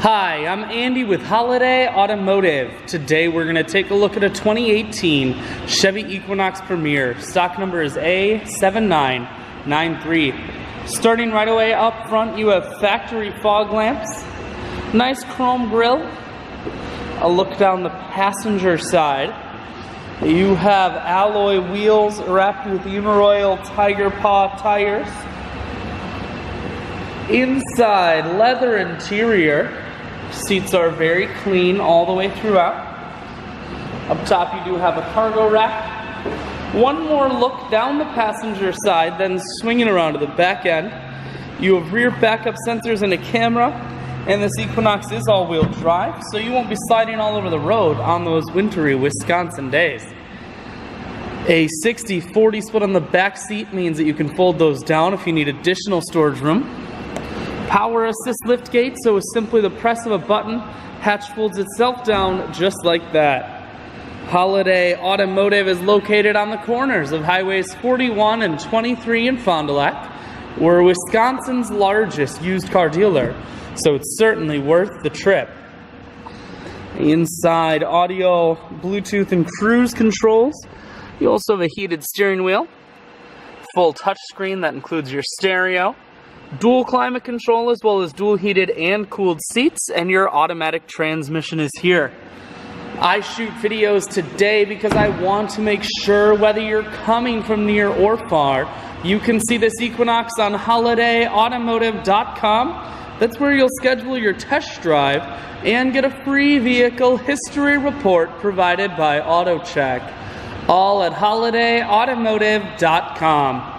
Hi, I'm Andy with Holiday Automotive. Today we're going to take a look at a 2018 Chevy Equinox Premier. Stock number is A7993. Starting right away up front, you have factory fog lamps, nice chrome grille. A look down the passenger side. You have alloy wheels wrapped with Uniroyal Tiger Paw tires. Inside, leather interior. Seats are very clean all the way throughout. Up top you do have a cargo rack. One more look down the passenger side, then swinging around to the back end. You have rear backup sensors and a camera, and this Equinox is all-wheel drive, so you won't be sliding all over the road on those wintry Wisconsin days. A 60-40 split on the back seat means that you can fold those down if you need additional storage room. Power assist lift gate, so it's simply the press of a button. Hatch folds itself down just like that. Holiday Automotive is located on the corners of highways 41 and 23 in Fond du Lac. We're Wisconsin's largest used car dealer, so it's certainly worth the trip. Inside, audio, Bluetooth, and cruise controls. You also have a heated steering wheel, full touchscreen that includes your stereo, dual climate control as well as dual heated and cooled seats, and your automatic transmission is here. I shoot videos today because I want to make sure whether you're coming from near or far, you can see this Equinox on holidayautomotive.com. That's where you'll schedule your test drive and get a free vehicle history report provided by AutoCheck. All at holidayautomotive.com.